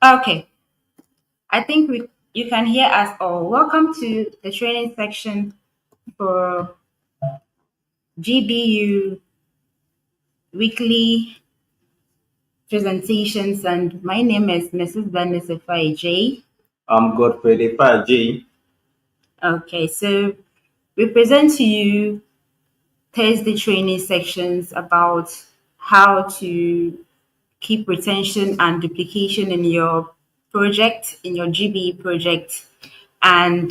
Okay, I think you can hear us all. Welcome to the training section for GBU weekly presentations, and my name is Mrs. Vanessa J. I'm Godfrey J. Okay, so we present to you Thursday training sections about how to keep retention and duplication in your project, in your GBE project, and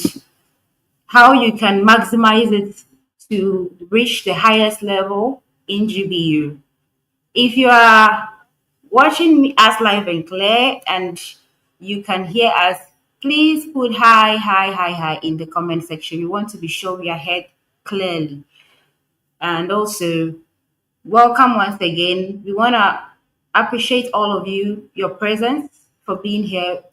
how you can maximize it to reach the highest level in GBU. If you are watching us live and clear and you can hear us, please put hi, hi, hi, hi in the comment section. We want to be sure we are heard clearly. And also, welcome once again. We want to appreciate all of you, your presence for being here.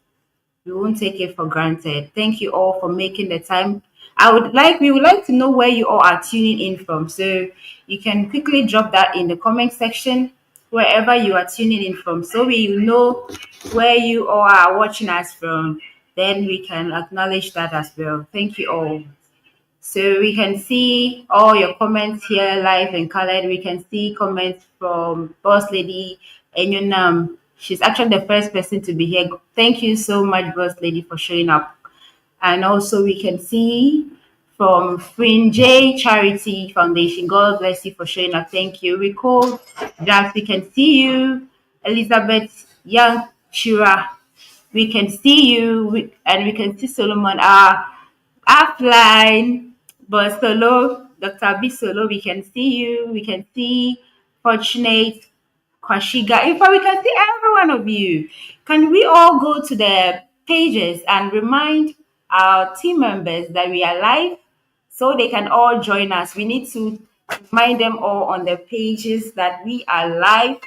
We won't take it for granted. Thank you all for making the time. We would like to know where you all are tuning in from. So you can quickly drop that in the comment section wherever you are tuning in from. So we know where you all are watching us from. Then we can acknowledge that as well. Thank you all. So we can see all your comments here live and colored. We can see comments from Boss Lady Enyonam. She's actually the first person to be here. Thank you so much, Boss Lady, for showing up. And also we can see from Frin J Charity Foundation. God bless you for showing up. Thank you. Recall that we can see you. Elizabeth Young Shira. We can see you and we can see Solomon. Offline, but solo, Dr. B solo, we can see you. We can see Fortunate, Kwashiga. In fact, we can see every one of you. Can we all go to the pages and remind our team members that we are live so they can all join us? We need to remind them all on the pages that we are live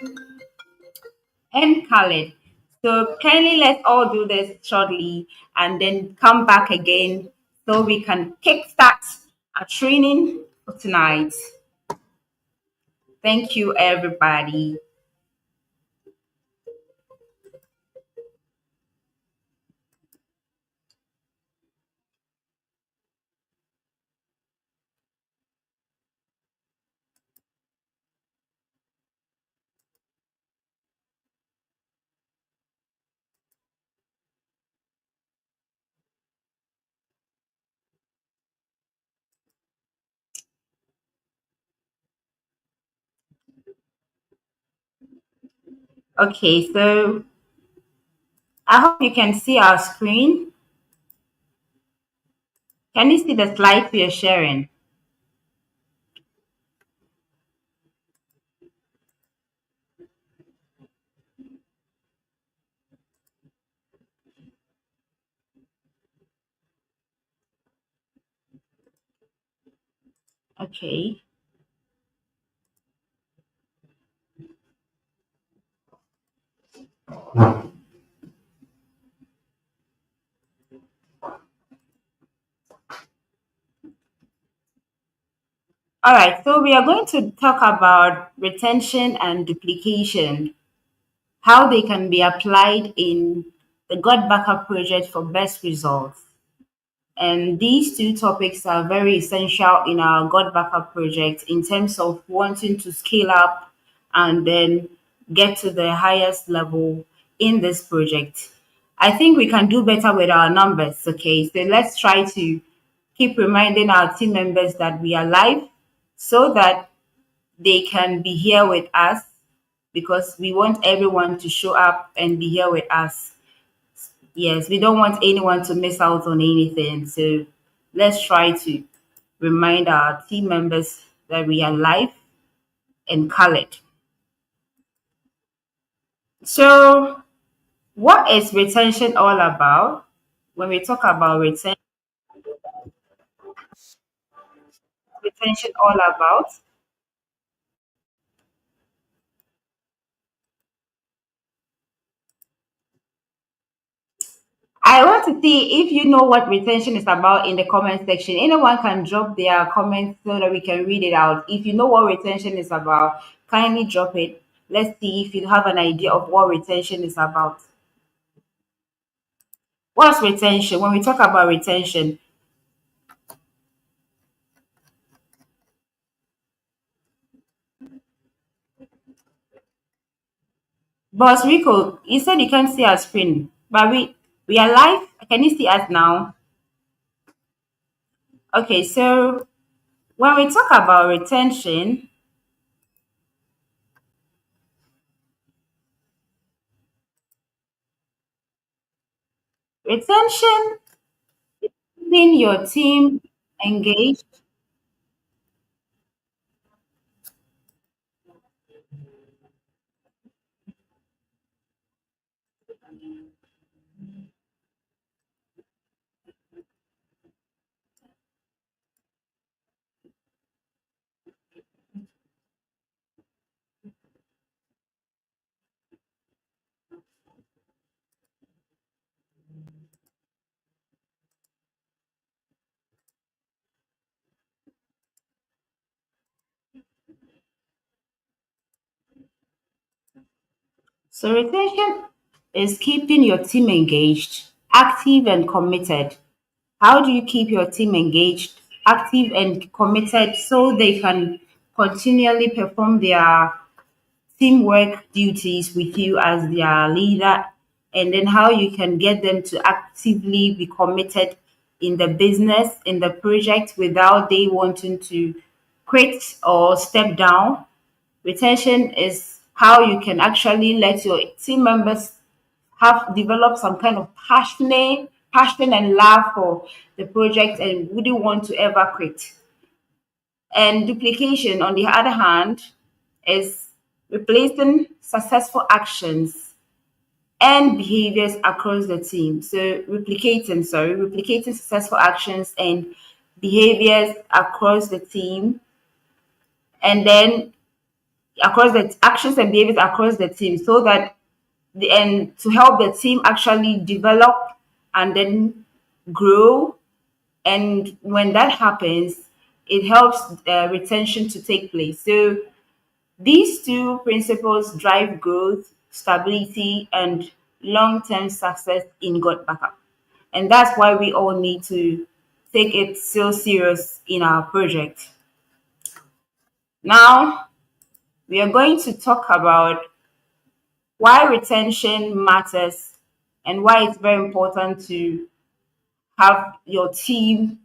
and colored. So kindly let's all do this shortly and then come back again so we can kickstart our training for tonight. Thank you, everybody. Okay, so I hope you can see our screen. Can you see the slides we are sharing? Okay. All right, so we are going to talk about retention and duplication, how they can be applied in the Gotbackup project for best results. And these two topics are very essential in our God Backup project in terms of wanting to scale up and then get to the highest level in this project. I think we can do better with our numbers. Okay, so let's try to keep reminding our team members that we are live so that they can be here with us because we want everyone to show up and be here with us. Yes, we don't want anyone to miss out on anything. So let's try to remind our team members that we are live and colored. So, what is retention all about? When we talk about retention all about? I want to see if you know what retention is about in the comment section. Anyone can drop their comments so that we can read it out. If you know what retention is about, kindly drop it. Let's see if you have an idea of what retention is about. What's retention? When we talk about retention, Boss Rico, you said you can't see our screen, but we are live. Can you see us now? Okay, so when we talk about retention keeping your team engaged. So retention is keeping your team engaged, active and committed. How do you keep your team engaged, active and committed so they can continually perform their teamwork duties with you as their leader, and then how you can get them to actively be committed in the business, in the project without they wanting to quit or step down. Retention is how you can actually let your team members have developed some kind of passion and love for the project and wouldn't want to ever quit. And duplication, on the other hand, is replacing successful actions and behaviors across the team. So replicating successful actions and behaviors across the team, and then across the actions and behaviors across the team, so that and to help the team actually develop and then grow. And when that happens, it helps retention to take place. So these two principles drive growth, stability, and long-term success in Gotbackup. And that's why we all need to take it so serious in our project. Now, we are going to talk about why retention matters and why it's very important to have your team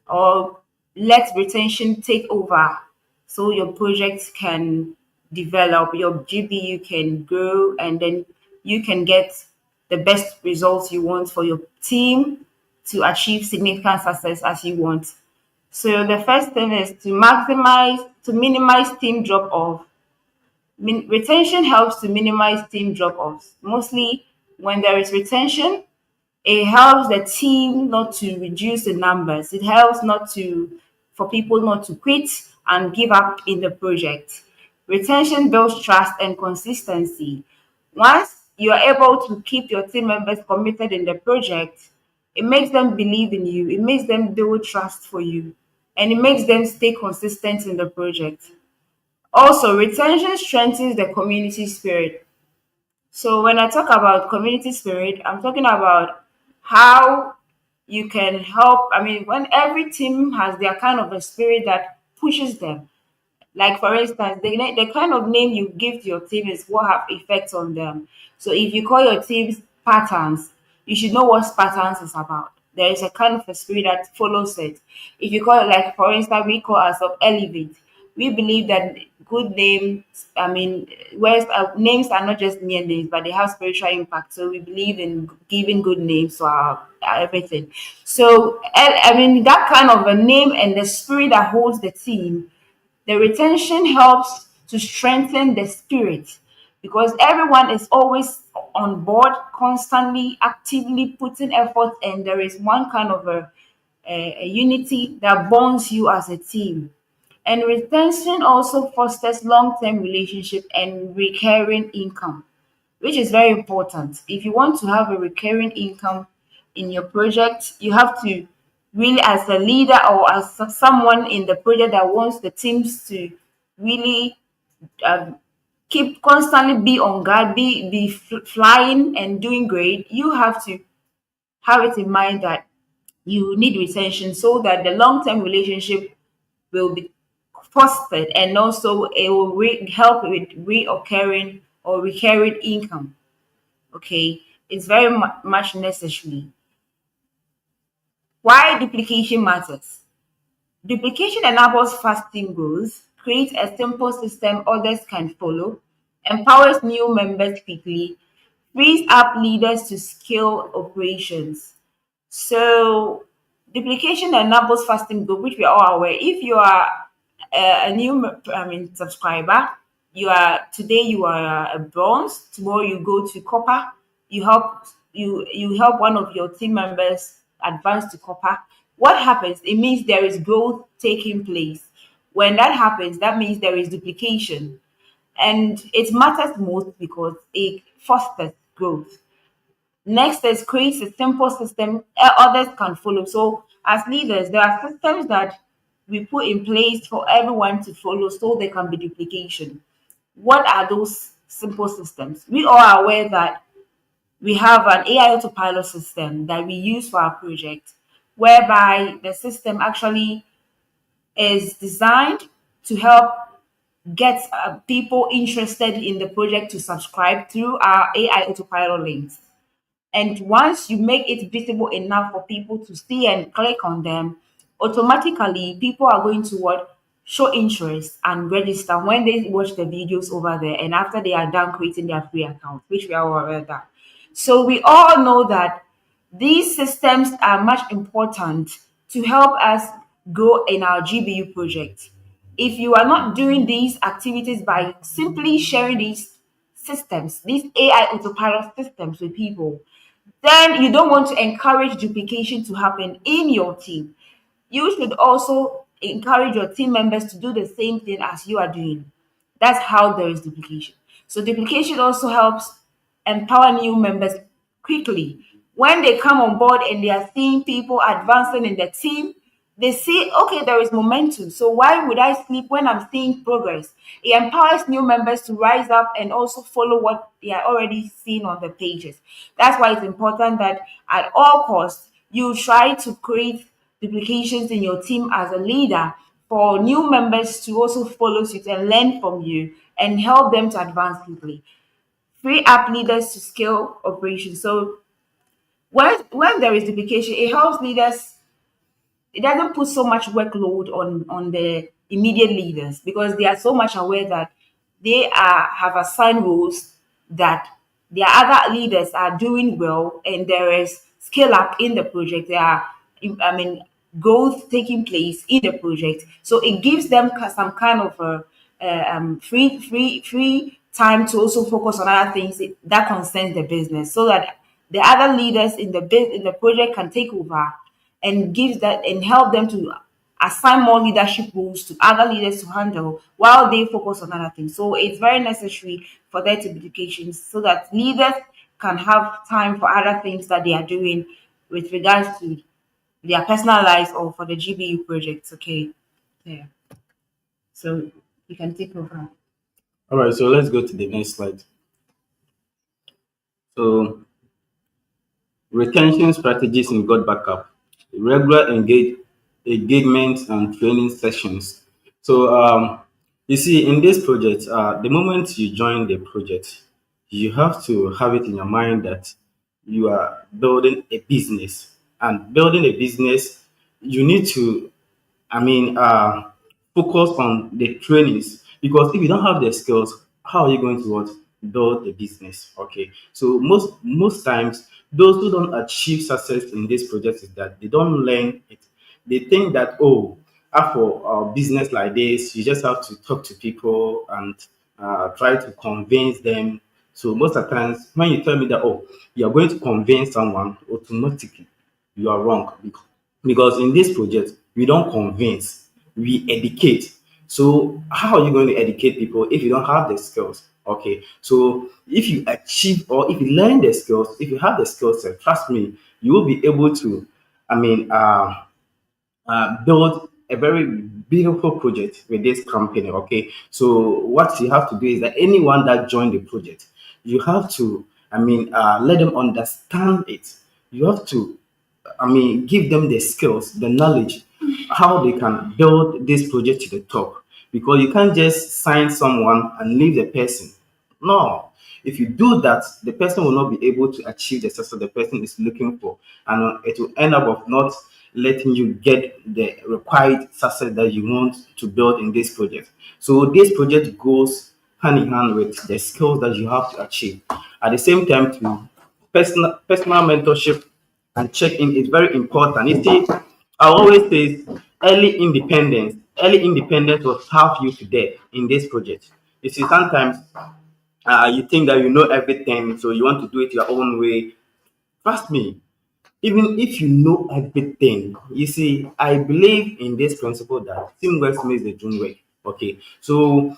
or let retention take over so your project can develop, your GBU can grow, and then you can get the best results you want for your team to achieve significant success as you want. So the first thing is to minimize team drop off. Retention helps to minimize team drop offs. Mostly when there is retention, it helps the team not to reduce the numbers. It helps not to for people not to quit and give up in the project. Retention builds trust and consistency. Once you are able to keep your team members committed in the project, it makes them believe in you, it makes them build trust for you, and it makes them stay consistent in the project. Also, retention strengthens the community spirit. So when I talk about community spirit, I'm talking about how you can help. I mean, when every team has their kind of a spirit that pushes them. Like for instance, the kind of name you give to your team is what have effects on them. So if you call your teams patterns, you should know what patterns is about. There is a kind of a spirit that follows it. If you call it, like for instance, we call ourselves elevate. We believe that good names, I mean, words, names are not just mere names, but they have spiritual impact. So we believe in giving good names to our everything. So I mean, that kind of a name and the spirit that holds the team, the retention helps to strengthen the spirit because everyone is always on board, constantly, actively putting effort, and there is one kind of a unity that bonds you as a team. And retention also fosters long-term relationship and recurring income, which is very important. If you want to have a recurring income in your project, you have to really, as a leader or as someone in the project that wants the teams to really um, keep constantly be on guard, be flying and doing great, you have to have it in mind that you need retention so that the long-term relationship will be fostered, and also it will help with reoccurring or recurring income. Okay, it's very much necessary. Why duplication matters? Duplication enables fast team growth, creates a simple system others can follow, empowers new members quickly, frees up leaders to scale operations. So duplication enables fasting group, which we are all aware. If you are a new subscriber, you are a bronze. Tomorrow you go to copper. You help one of your team members advance to copper. What happens? It means there is growth taking place. When that happens, that means there is duplication, and it matters most because it fosters growth. Next is create a simple system others can follow. So as leaders, there are systems that we put in place for everyone to follow so there can be duplication. What are those simple systems? We all are aware that we have an AI autopilot system that we use for our project, whereby the system actually is designed to help get people interested in the project to subscribe through our AI autopilot links. And once you make it visible enough for people to see and click on them, automatically people are going to what show interest and register when they watch the videos over there and after they are done creating their free account, which we are all aware of that. So we all know that these systems are much important to help us grow in our GBU project. If you are not doing these activities by simply sharing these systems, these AI autopilot systems with people, then you don't want to encourage duplication to happen in your team. You should also encourage your team members to do the same thing as you are doing. That's how there is duplication. So duplication also helps empower new members quickly. When they come on board and they are seeing people advancing in the team, they see, okay, there is momentum. So why would I sleep when I'm seeing progress? It empowers new members to rise up and also follow what they are already seeing on the pages. That's why it's important that at all costs, you try to create duplications in your team as a leader for new members to also follow suit and learn from you and help them to advance quickly. Free up leaders to scale operations. So when there is duplication, it helps leaders, it doesn't put so much workload on the immediate leaders because they are so much aware that they are have assigned roles that their other leaders are doing well and there is scale up in the project. There are, I mean, growth taking place in the project, so it gives them some kind of a free time to also focus on other things that concerns the business, so that the other leaders in in the project can take over and gives that and help them to assign more leadership roles to other leaders to handle while they focus on other things. So it's very necessary for there to be education so that leaders can have time for other things that they are doing with regards to their personal lives or for the GBU projects. Okay. Yeah. So you can take over. All right, so let's go to the next slide. So, retention strategies in Gotbackup, regular engagement and training sessions. So, you see, in this project, the moment you join the project, you have to have it in your mind that you are building a business. And building a business, you need to focus on the trainings, because if you don't have the skills, how are you going to what build the business? Okay, so most times those who don't achieve success in this project is that they don't learn it. They think that, oh, for a business like this, you just have to talk to people and try to convince them. So most of the times when you tell me that, oh, you are going to convince someone, automatically you are wrong, because in this project we don't convince, we educate. So how are you going to educate people if you don't have the skills? Okay, so if you achieve or if you learn the skills, if you have the skill set, trust me, you will be able to i mean uh, build a very beautiful project with this company. Okay, so what you have to do is that anyone that joined the project, you have to let them understand it. you have to, give them the skills, the knowledge, how they can build this project to the top. Because you can't just sign someone and leave the person. No. If you do that, the person will not be able to achieve the success the person is looking for. And it will end up of not letting you get the required success that you want to build in this project. So this project goes hand in hand with the skills that you have to achieve. At the same time, to personal mentorship and check-in is very important. You see, I always say early independence. Early independence will have you today in this project. You see, sometimes you think that you know everything, so you want to do it your own way. Trust me, even if you know everything, you see, I believe in this principle that teamwork makes the dream work. Okay, so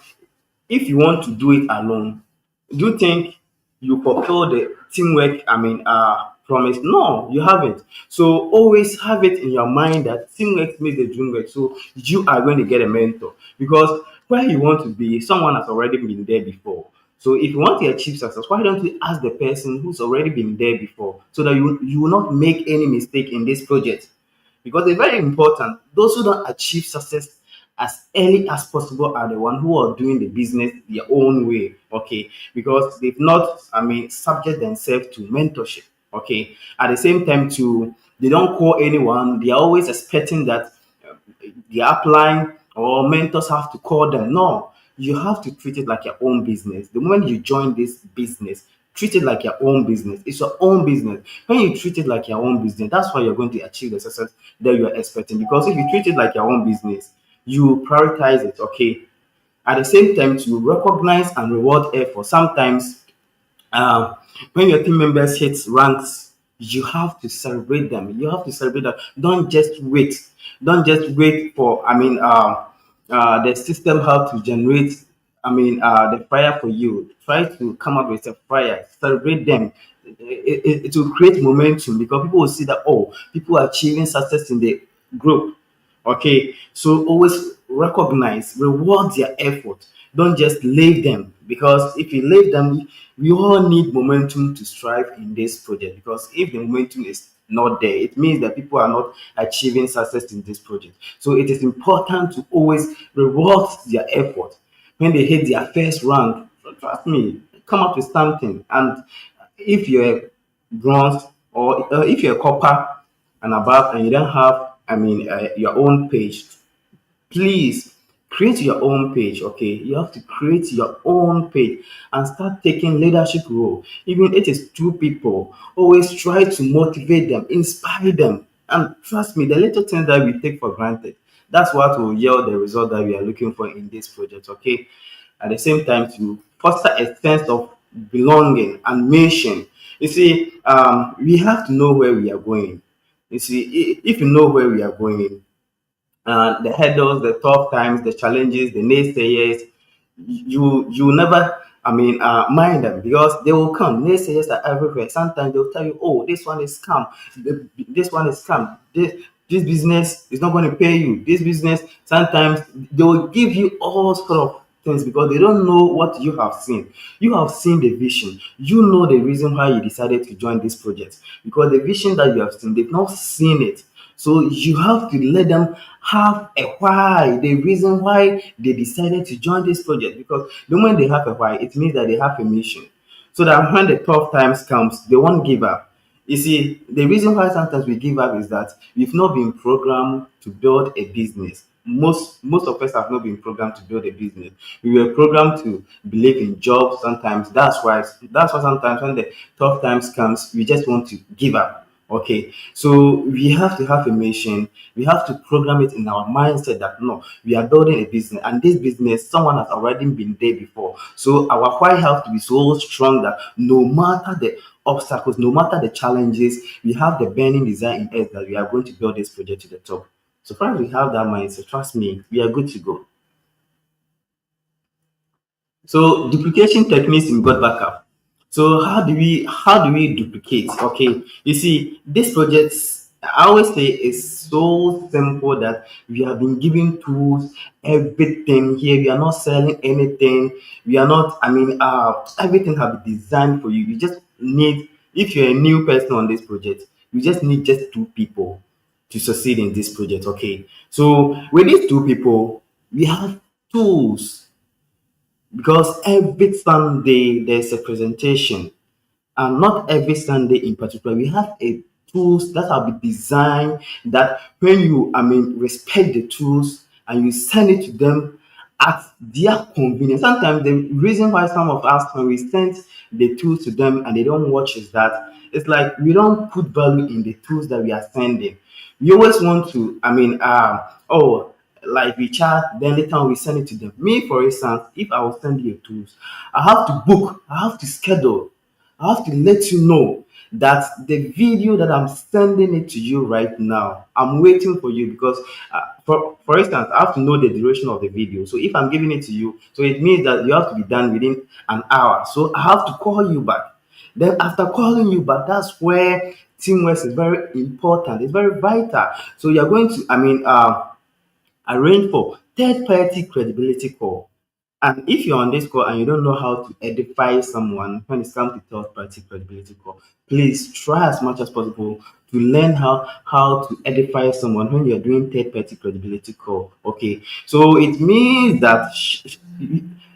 if you want to do it alone, do you think you fulfill the teamwork, promise? No, you haven't. So always have it in your mind that teamwork makes the dream work. So you are going to get a mentor, because where you want to be, someone has already been there before. So if you want to achieve success, why don't you ask the person who's already been there before, so that you will not make any mistake in this project? Because it's very important. Those who don't achieve success as early as possible are the one who are doing the business their own way. Okay, because they've not, subject themselves to mentorship. Okay, at the same time, too, they don't call anyone. They are always expecting that the upline or mentors have to call them. No, you have to treat it like your own business. The moment you join this business, treat it like your own business. It's your own business. When you treat it like your own business, that's why you're going to achieve the success that you are expecting. Because if you treat it like your own business, you prioritize it. Okay. At the same time, to recognize and reward effort. Sometimes um, when your team members hit ranks, you have to celebrate them. You have to celebrate them. Don't just wait. Don't just wait for, the system have to generate, the fire for you. Try to come up with a fire. Celebrate them. It will create momentum, because people will see that, oh, people are achieving success in the group. Okay, so always recognize, reward their effort. Don't just leave them, because if you leave them, we all need momentum to strive in this project. Because if the momentum is not there, it means that people are not achieving success in this project. So it is important to always reward their effort. When they hit their first rank, trust me, come up with something. And if you're bronze, or if you're copper and above, and you don't have, your own page, please create your own page. Okay, you have to create your own page and start taking leadership role. Even if it is two people, always try to motivate them, inspire them, and trust me, the little things that we take for granted, that's what will yield the result that we are looking for in this project. Okay, at the same time, to foster a sense of belonging and mission. You see, we have to know where we are going. You see, if you know where we are going, the hurdles, the tough times, the challenges, the naysayers, you never, mind them, because they will come. Naysayers are everywhere. Sometimes they'll tell you, "Oh, this one is scam. This one is scam. This business is not going to pay you. This business." Sometimes they will give you all sort of things, because they don't know what you have seen. You have seen the vision. You know the reason why you decided to join this project, because the vision that you have seen, they've not seen it. So you have to let them have a why, the reason why they decided to join this project. Because the moment they have a why, it means that they have a mission. So that when the tough times comes, they won't give up. You see, the reason why sometimes we give up is that we've not been programmed to build a business. Most of us have not been programmed to build a business. We were programmed to believe in jobs. Sometimes that's why sometimes when the tough times comes, we just want to give up. Okay, so we have to have a mission. We have to program it in our mindset that no, we are building a business, and this business, someone has already been there before. So our why have to be so strong that no matter the obstacles, no matter the challenges, we have the burning desire in us that we are going to build this project to the top. So far as we have that mindset, trust me, we are good to go. So duplication techniques in Gotbackup. So how do we duplicate? Okay, you see, this project, I always say, is so simple that we have been given tools, everything here. We are not selling anything. We are not. Everything have been designed for you. You just need. If you're a new person on this project, We just need just two people to succeed in this project. Okay. So with these two people, we have tools because every Sunday there's a presentation, and not every Sunday in particular. We have a tools that have been designed that when you, respect the tools and you send it to them at their convenience. Sometimes the reason why some of us, when we send the tools to them and they don't watch, is that it's like we don't put value in the tools that we are sending. We always want to, oh, like we chat, then later on we send it to them. Me, for instance, if I will send you tools, I have to book, I have to schedule, I have to let you know that the video that I'm sending it to you right now, I'm waiting for you because, for instance, I have to know the duration of the video. So if I'm giving it to you, so it means that you have to be done within an hour. So I have to call you back. Then after calling you back, that's where teamwork is very important. It's very vital. So you're going to, arrange for third party credibility call. And if you're on this call and you don't know how to edify someone when it comes to third party credibility call, please try as much as possible to learn how to edify someone when you're doing third party credibility call. Okay, so it means that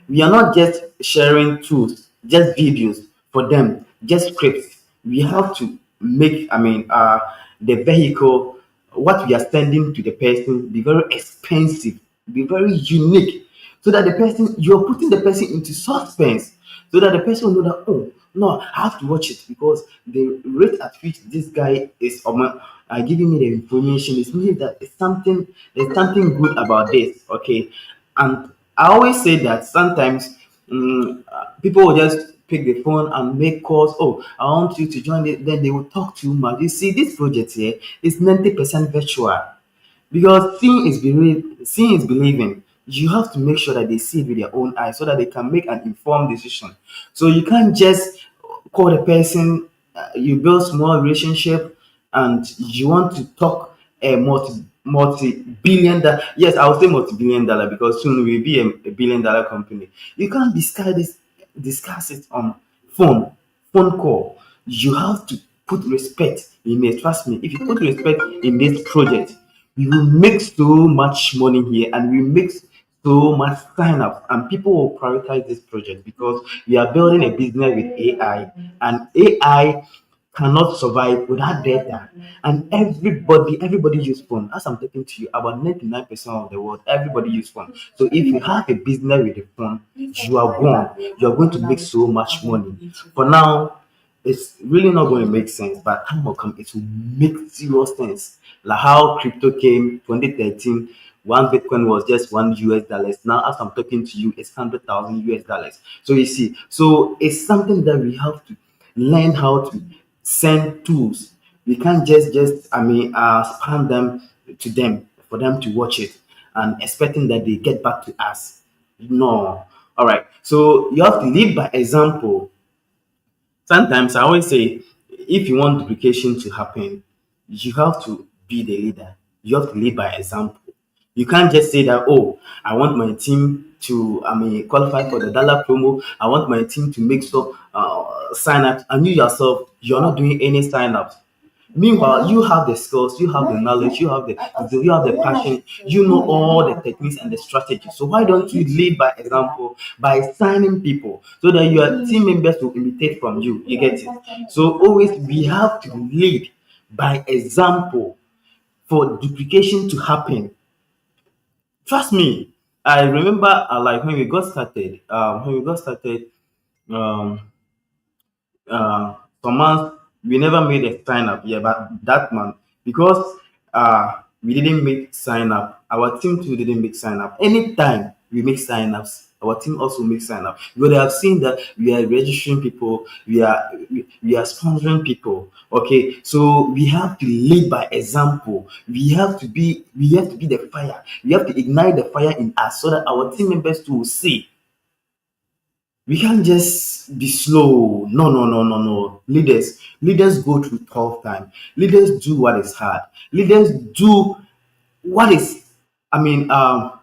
we are not just sharing tools, just videos for them, just scripts. We have to make, the vehicle, what we are sending to the person, be very expensive, be very unique, so that the person, you're putting the person into suspense, so that the person will know that, oh no, I have to watch it because the rate at which this guy is giving me the information is meaning that there's something good about this. Okay. And I always say that sometimes people will just pick the phone and make calls. Oh, I want you to join it. Then they will talk too much. You see, this project here is 90% virtual because seeing is believing. You have to make sure that they see it with their own eyes so that they can make an informed decision. So you can't just call the person, you build small relationship, and you want to talk a multi-billion dollar. Yes, I would say multi-billion dollar because soon we'll be a billion-dollar company. You can't discuss it on phone call. You have to put respect in it. Trust me, if you put respect in this project, we will make so much money here and we make so much sign up, and people will prioritize this project because we are building a business with AI, and AI cannot survive without data. And everybody use phone. As I'm talking to you, about 99% of the world, everybody use phone. So if you have a business with a phone, you are gone. You are going to make so much money. For now, it's really not going to make sense, but time will come, it will make serious sense. Like how crypto came 2013, one Bitcoin was just $1. Now, as I'm talking to you, it's 100,000 US dollars. So you see, so it's something that we have to learn how to send tools. We can't just spam them to them for them to watch it and expecting that they get back to us. No. All right. So you have to lead by example. Sometimes I always say, if you want duplication to happen, you have to be the leader. You have to lead by example. You can't just say that, oh, I want my team to, qualify for the dollar promo. I want my team to make some sign up, and you yourself, you're not doing any sign ups. Meanwhile, you have the skills, you have the knowledge, you have the passion, you know all the techniques and the strategies. So why don't you lead by example by signing people so that your team members will imitate from you? You get it? So always we have to lead by example for duplication to happen. Trust me. I remember like when we got started, um, some months we never made a sign up. Yeah, but that month, because we didn't make sign up, our team too didn't make sign up. Anytime we make sign ups, our team also makes sign up. You would have seen that we are registering people, we are sponsoring people. Okay, so we have to lead by example. We have to be the fire. We have to ignite the fire in us so that our team members too will see. We can't just be slow. No, no, no, no, no. Leaders go through tough time. Leaders do what is hard. Leaders do what is, I mean, um,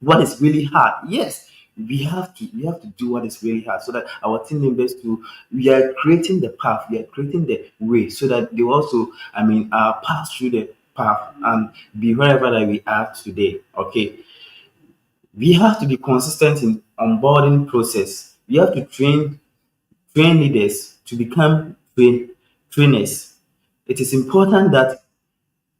what is really hard. Yes, we have to do what is really hard so that our team members to we are creating the path, we are creating the way so that they also, pass through the path and be wherever that we are today. Okay, we have to be consistent in onboarding process. We have to train leaders to become trainers. It is important that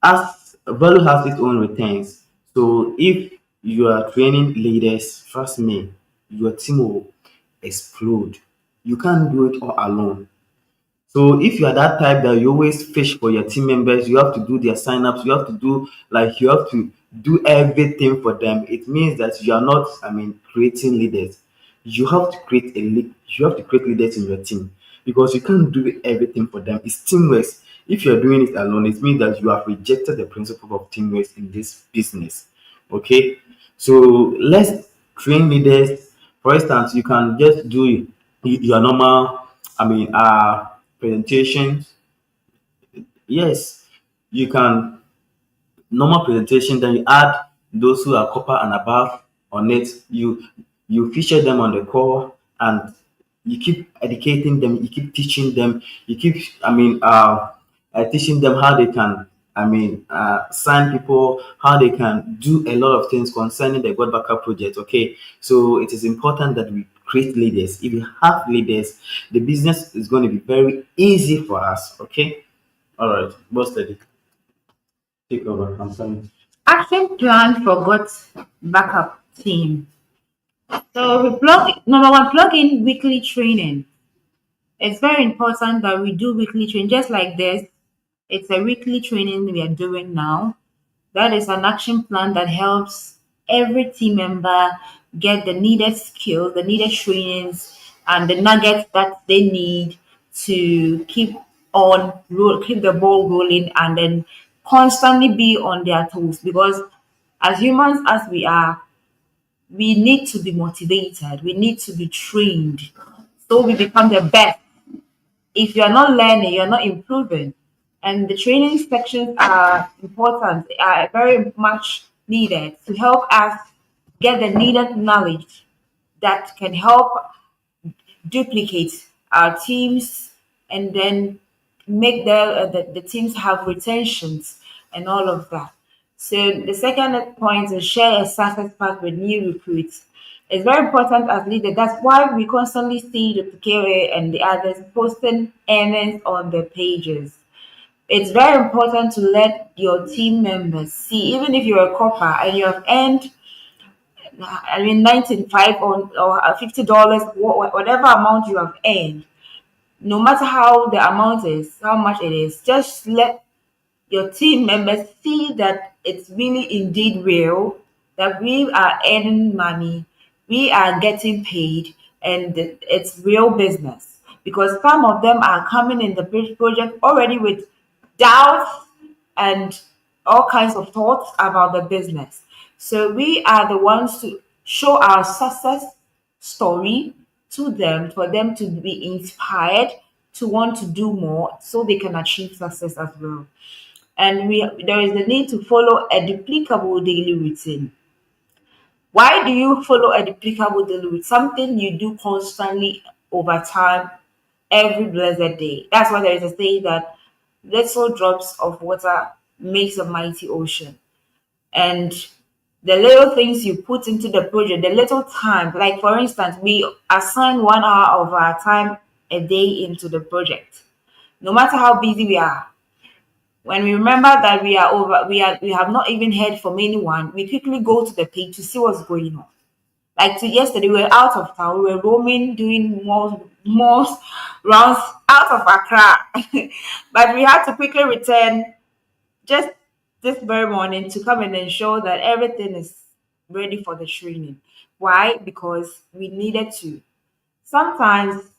as value has its own returns. So if you are training leaders, trust me, your team will explode. You can't do it all alone. So if you are that type that you always fish for your team members, you have to do their sign-ups, you have to do everything for them. It means that you are not, creating leaders. You have to create leaders in your team because you can't do everything for them. It's teamwork. If you're doing it alone, it means that you have rejected the principle of teamwork in this business. Okay, so let's train leaders. For instance, you can just do your normal, presentations. Yes, you can normal presentation, then you add those who are copper and above on it. You feature them on the call, and you keep educating them, you keep teaching them, you keep teaching them how they can sign people, how they can do a lot of things concerning the Gotbackup project. Okay, so it is important that we create leaders. If we have leaders, the business is going to be very easy for us. Okay, all right, boss lady, take over. I'm sorry. Action plan for God's backup team. So we plug number one, plug in weekly training. It's very important that we do weekly training, just like this. It's a weekly training we are doing now. That is an action plan that helps every team member get the needed skills, the needed trainings, and the nuggets that they need to keep the ball rolling, and then constantly be on their toes. Because as humans as we are, we need to be motivated. We need to be trained so we become the best. If you're not learning, you're not improving. And the training sections are important, are very much needed to help us get the needed knowledge that can help duplicate our teams, and then make the teams have retentions and all of that. So the second point is share a success path with new recruits. It's very important as leader. That's why we constantly see the PKA and the others posting earnings on their pages. It's very important to let your team members see, even if you're a copper and you have earned, 95 or $50, whatever amount you have earned, no matter how the amount is, how much it is, just let your team members see that it's really indeed real, that we are earning money, we are getting paid, and it's real business. Because some of them are coming in the project already with doubts and all kinds of thoughts about the business. So we are the ones to show our success story to them, for them to be inspired to want to do more so they can achieve success as well. And there is the need to follow a duplicable daily routine. Why do you follow a duplicable daily routine? Something you do constantly over time, every blessed day. That's why there is a saying that little drops of water makes a mighty ocean. And the little things you put into the project, the little time, like for instance, we assign 1 hour of our time a day into the project. No matter how busy we are, when we remember that we have not even heard from anyone, we quickly go to the page to see what's going on. Like yesterday, we were out of town, we were roaming, doing more rounds out of Accra, but we had to quickly return just this very morning to come and ensure that everything is ready for the training. Why? Because we needed to. Sometimes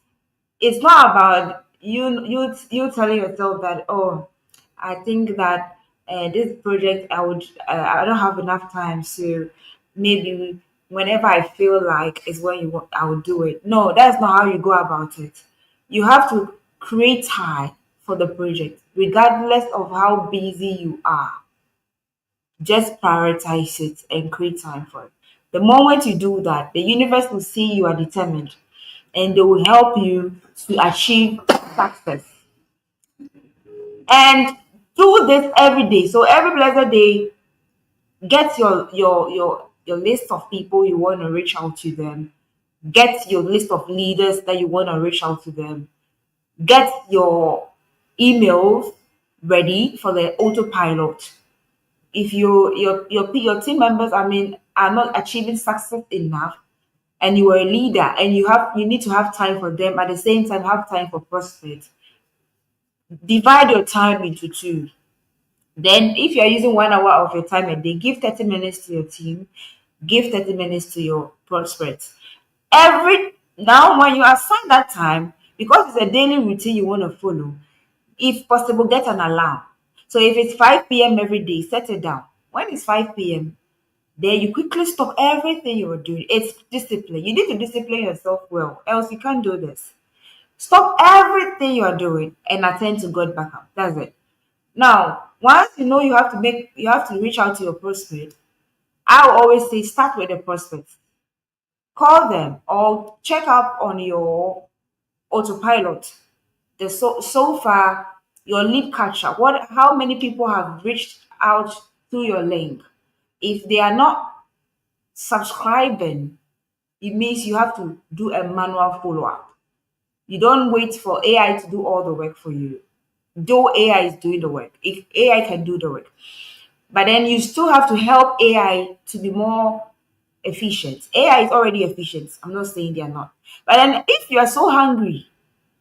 it's not about you telling yourself that, oh, I think that this project I don't have enough time, so maybe whenever I feel like is when I will do it. No, that's not how you go about it. You have to create time for the project regardless of how busy you are. Just prioritize it and create time for it. The moment you do that, the universe will see you are determined and they will help you to achieve success. And do this every day. So every blessed day, get your list of people you want to reach out to them. Get your list of leaders that you want to reach out to them. Get your emails ready for the autopilot. If your team members, I mean, are not achieving success enough, and you are a leader, and you need to have time for them at the same time have time for prospects. Divide your time into two. Then, if you're using 1 hour of your time a day, give 30 minutes to your team, give 30 minutes to your prospects. Every now, when you assign that time, because it's a daily routine you want to follow, if possible, get an alarm. So if it's 5 p.m. every day, set it down. When it's 5 p.m., then you quickly stop everything you're doing. It's discipline. You need to discipline yourself well, else you can't do this. Stop everything you're doing and attend to God backup. That's it. Now, once you know you have to reach out to your prospect, I will always say start with the prospect. Call them or check up on your autopilot. The so far your lead catcher. What how many people have reached out to your link? If they are not subscribing, it means you have to do a manual follow-up. You don't wait for AI to do all the work for you. Though AI is doing the work, if AI can do the work, but then you still have to help AI to be more efficient. AI is already efficient. I'm not saying they are not. But then if you are so hungry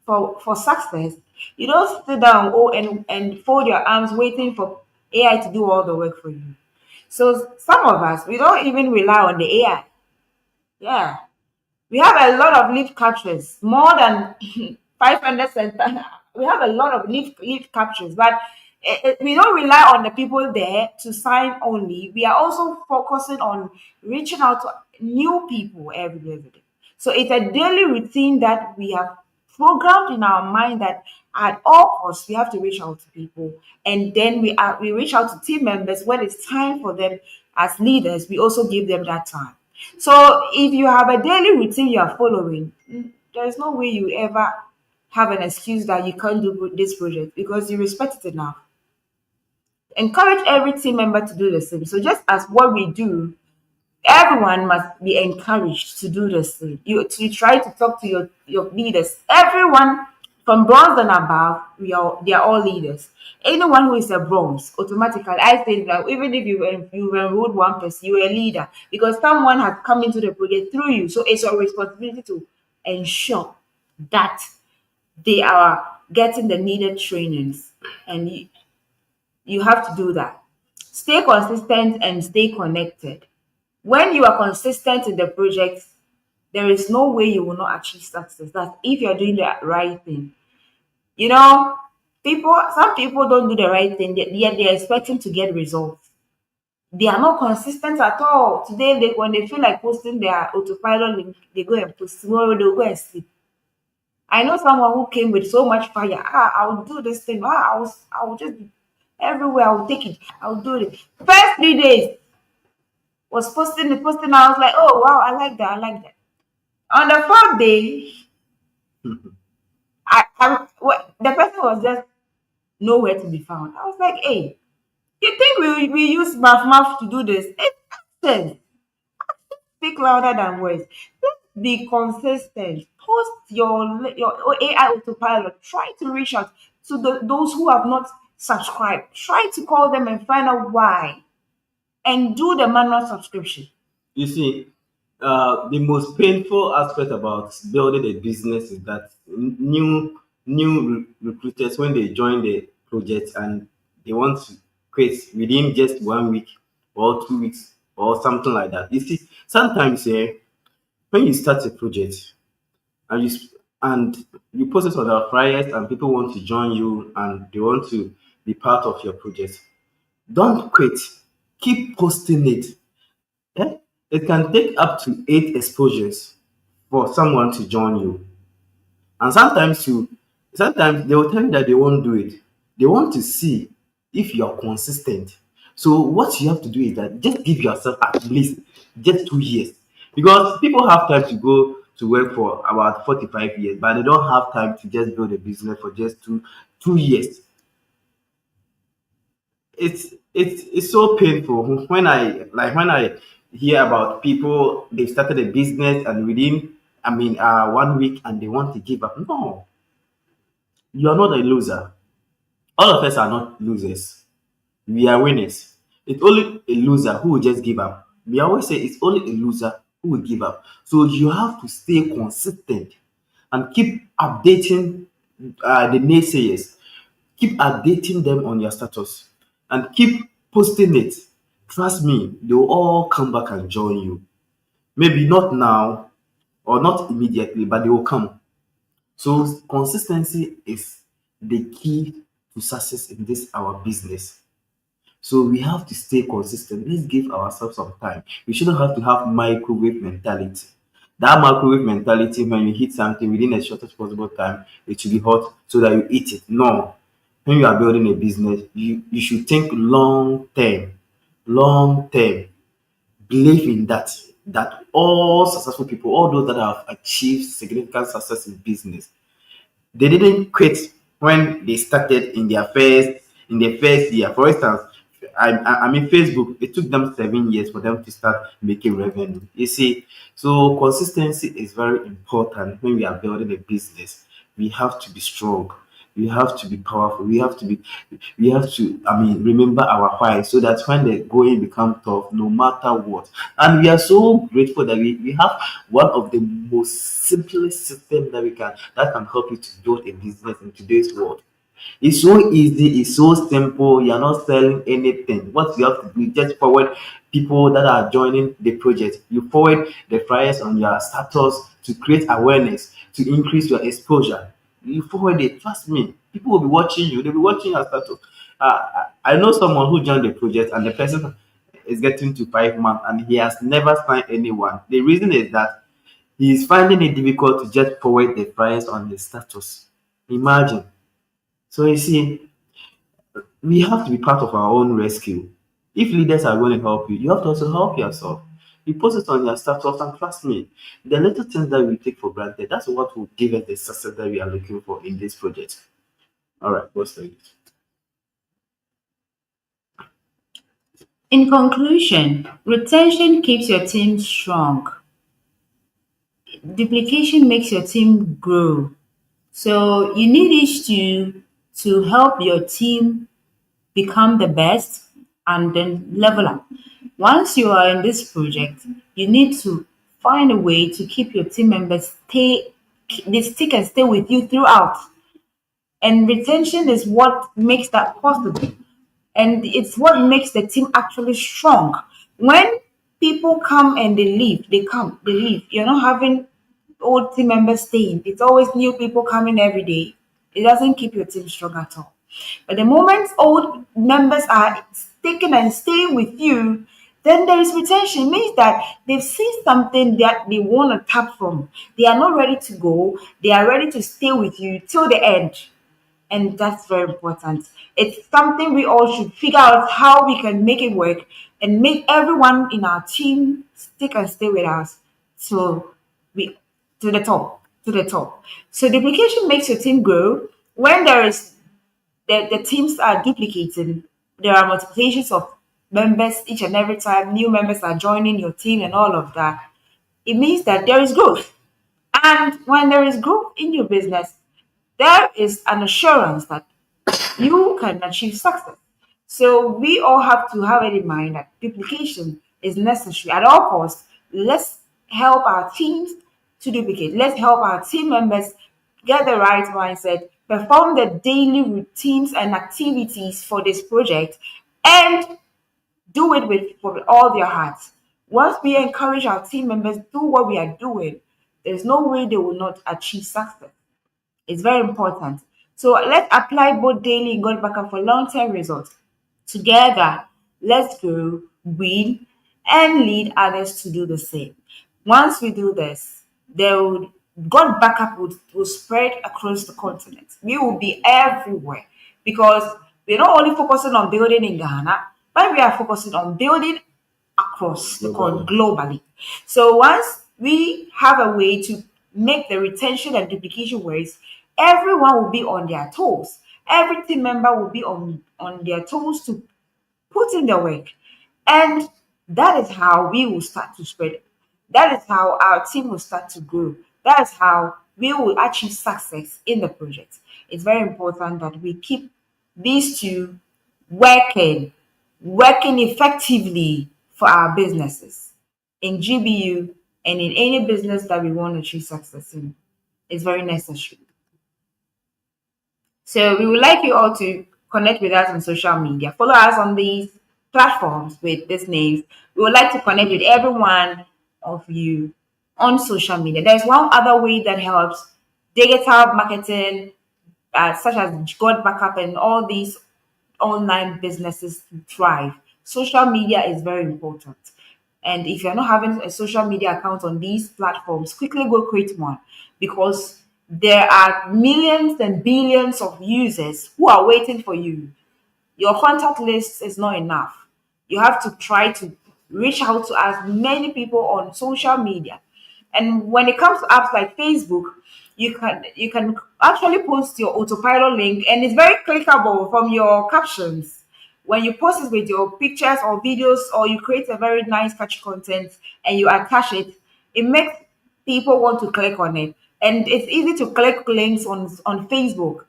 for success, you don't sit down and fold your arms waiting for AI to do all the work for you. So some of us we don't even rely on the AI. Yeah. We have a lot of leaf captures, more than 500 cent- We have a lot of leaf captures, but we don't rely on the people there to sign only. We are also focusing on reaching out to new people every day. So it's a daily routine that we have programmed in our mind that at all costs we have to reach out to people, and then we reach out to team members when it's time for them as leaders. We also give them that time. So if you have a daily routine you are following, there's no way you ever have an excuse that you can't do this project because you respect it enough. Encourage every team member to do the same. So just as what we do, everyone must be encouraged to do the same. You to try to talk to your leaders. Everyone from bronze and above, they are all leaders. Anyone who is a bronze, automatically, I think that even if you enrolled one person, you're a leader because someone has come into the project through you. So it's your responsibility to ensure that they are getting the needed trainings, and you have to do that. Stay consistent and stay connected. When you are consistent in the project, there is no way you will not achieve success. That if you're doing the right thing. You know, some people don't do the right thing, yet they're expecting to get results. They are not consistent at all. Today, when they feel like posting their autopilot link, they go and post. Tomorrow, they'll go and sleep. I know someone who came with so much fire. I'll do this thing. I will just everywhere. I'll take it. I'll do it. First 3 days was posting. I was like, oh wow, I like that. I like that. On the fourth day, the person was just nowhere to be found. I was like, hey, you think we use math to do this? It's nonsense. Speak louder than words. Just be consistent. Post your AI autopilot. Try to reach out to those who have not subscribed. Try to call them and find out why, and do the manual subscription. You see, the most painful aspect about building a business is that new recruiters, when they join the project and they want to quit within just 1 week or 2 weeks or something like that. You see, sometimes when you start a project and you post it on the flyers and people want to join you and they want to be part of your project, don't quit. Keep posting it. Eh? It can take up to 8 exposures for someone to join you. And sometimes they will tell you that they won't do it. They want to see if you're consistent. So what you have to do is that just give yourself at least just 2 years, because people have time to go to work for about 45 years, but they don't have time to just build a business for just two years. It's so painful when I hear about people they started a business and within, I mean, 1 week and they want to give up. No, you are not a loser. All of us are not losers. We are winners. It's only a loser who will just give up. We always say it's only a loser who will give up. So you have to stay consistent and keep updating the naysayers. Keep updating them on your status and keep posting it. Trust me, they will all come back and join you. Maybe not now or not immediately, but they will come. So consistency is the key to success in this our business. So we have to stay consistent. Let's give ourselves some time. We shouldn't have to have microwave mentality. That microwave mentality, when you heat something within the shortest possible time, it should be hot so that you eat it. No. When you are building a business, you should think long term. Long term. Believe in that all successful people, all those that have achieved significant success in business, they didn't quit when they started in their first year. For instance, I mean Facebook, it took them 7 years for them to start making revenue. You see, so consistency is very important when we are building a business. We have to be strong. We have to be powerful. We have to, I mean, remember our why so that when the going become tough, no matter what. And we are so grateful that we have one of the most simplest system that can help you to build a business in today's world. It's so easy, it's so simple. You're not selling anything. What you have to do is just forward people that are joining the project. You forward the flyers on your status to create awareness, to increase your exposure. You forward it. Trust me, people will be watching you. They'll be watching your status. I know someone who joined the project, and the person is getting to 5 months, and he has never signed anyone. The reason is that he is finding it difficult to just forward the flyers on the status. Imagine. So you see, we have to be part of our own rescue. If leaders are going to help you, you have to also help yourself. You post it on your status, and trust me, the little things that we take for granted, that's what will give us the success that we are looking for in this project. All right, what's the In conclusion, retention keeps your team strong. Duplication makes your team grow. So you need each to help your team become the best and then level up. Once you are in this project, you need to find a way to keep your team members they stick and stay with you throughout. And retention is what makes that possible. And it's what makes the team actually strong. When people come and they leave, they come, they leave. You're not having old team members staying. It's always new people coming every day. It doesn't keep your team strong at all. But the moment old members are sticking and staying with you, then there is retention. It means that they've seen something that they want to tap from. They are not ready to go. They are ready to stay with you till the end, and that's very important. It's something we all should figure out how we can make it work and make everyone in our team stick and stay with us. So we to the top, to the top. So duplication makes your team grow. When there is the teams are duplicating, there are multiplications of members each and every time new members are joining your team and all of that. It means that there is growth. And when there is growth in your business, there is an assurance that you can achieve success. So we all have to have it in mind that duplication is necessary at all costs. Let's help our teams to duplicate. Let's help our team members get the right mindset, perform the daily routines and activities for this project, and do it with all their hearts. Once we encourage our team members do what we are doing, there's no way they will not achieve success. It's very important. So let's apply both daily and Gotbackup for long-term results. Together, let's grow, win, and lead others to do the same. Once we do this, there would God backup will spread across the continent. We will be everywhere because we're not only focusing on building in Ghana, but we are focusing on building across the Globally. globally. So once we have a way to make the retention and duplication works, everyone will be on their toes. Every team member will be on their toes to put in the work. And that is how we will start to spread. That is how our team will start to grow. That is how we will achieve success in the project. It's very important that we keep these two working, working effectively for our businesses in GBU and in any business that we want to achieve success in. It's very necessary. So we would like you all to connect with us on social media. Follow us on these platforms with these names. We would like to connect with every one of you on social media. There's one other way that helps digital marketing, such as Gotbackup and all these online businesses to thrive. Social media is very important. And if you're not having a social media account on these platforms, quickly go create one because there are millions and billions of users who are waiting for you. Your contact list is not enough. You have to try to reach out to as many people on social media. And when it comes to apps like Facebook, you can actually post your autopilot link and it's very clickable from your captions. When you post it with your pictures or videos or you create a very nice catchy content and you attach it, it makes people want to click on it. And it's easy to click links on Facebook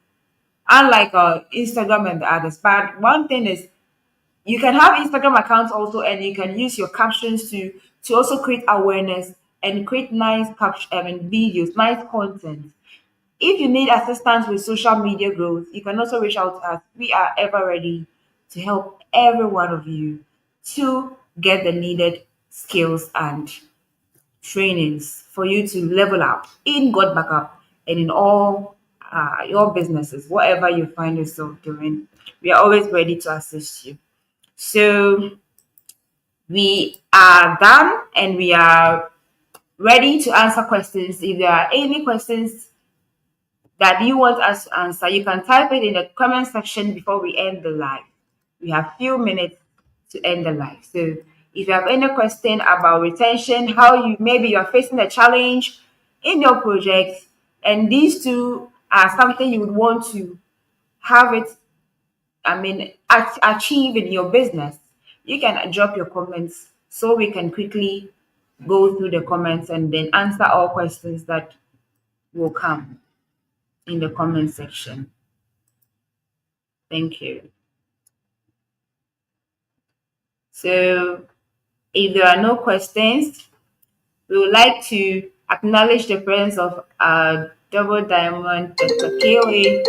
unlike Instagram and the others. But one thing is, you can have Instagram accounts also, and you can use your captions to also create awareness and create nice videos, nice content. If you need assistance with social media growth, you can also reach out to us. We are ever ready to help every one of you to get the needed skills and trainings for you to level up in God Backup and in all your businesses, whatever you find yourself doing. We are always ready to assist you. So we are done and we are ready to answer questions. If there are any questions that you want us to answer, you can type it in the comment section before we end the live. We have few minutes to end the live. So if you have any question about retention, how you maybe you're facing a challenge in your project, and these two are something you would want to have it, achieve in your business, you can drop your comments so we can quickly go through the comments and then answer all questions that will come in the comment section. Thank you. So, if there are no questions, we would like to acknowledge the presence of our double diamond, Dr. Kelly,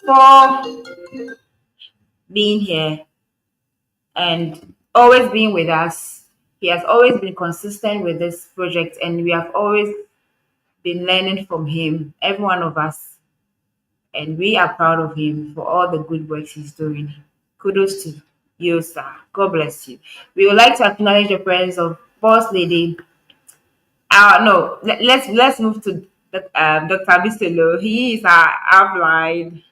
for being here and always being with us. He has always been consistent with this project, and we have always been learning from him, every one of us. And we are proud of him for all the good work he's doing. Kudos to you, sir. God bless you. We would like to acknowledge the presence of Boss Lady. No, let's move to Dr. Biselo. He is our upline,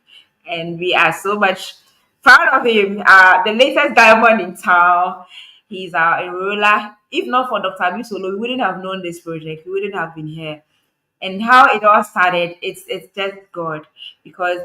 and we are so much proud of him. The latest diamond in town. He's our enroller. If not for Dr. Bisolo, we wouldn't have known this project. We wouldn't have been here. And how it all started, it's just God, because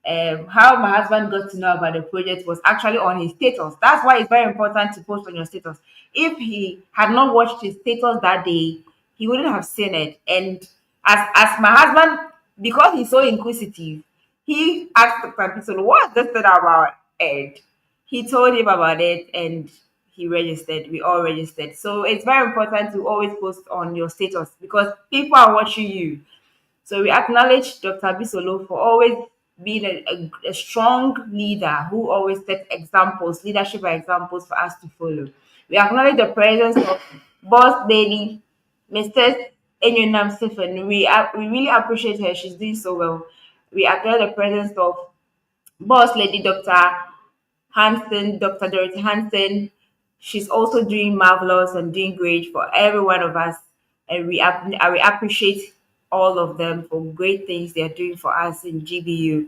how my husband got to know about the project was actually on his status. That's why it's very important to post on your status. If he had not watched his status that day, he wouldn't have seen it. And as my husband, because he's so inquisitive, he asked Dr. Pisolo, what's this thing about Ed? He told him about it and he registered. We all registered. So it's very important to always post on your status because people are watching you. So we acknowledge Dr. Bisolo for always being a strong leader who always sets examples, leadership examples for us to follow. We acknowledge the presence of Boss Lady, Mrs. Enyonam Stephen. We really appreciate her. She's doing so well. We acknowledge the presence of Boss Lady Dr. Hansen, Dr. Dorothy Hansen. She's also doing marvelous and doing great for every one of us. And we appreciate all of them for great things they're doing for us in GBU.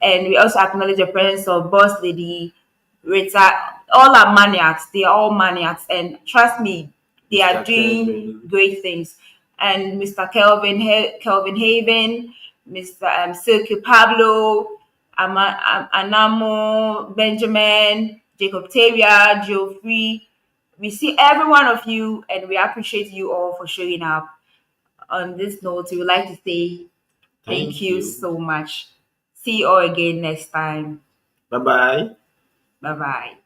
And we also acknowledge the presence of Boss Lady Rita, all are maniacs. They are all maniacs, and trust me, they are Mr. doing Kevin. great things. And Mr. Kelvin Haven, Mr. Silky Pablo, Anamo, Benjamin, Jacob Tavia, Geoffrey. We see every one of you, and we appreciate you all for showing up. On this note, we would like to say thank Thank you you. so much. See you all again next time. Bye bye. Bye bye.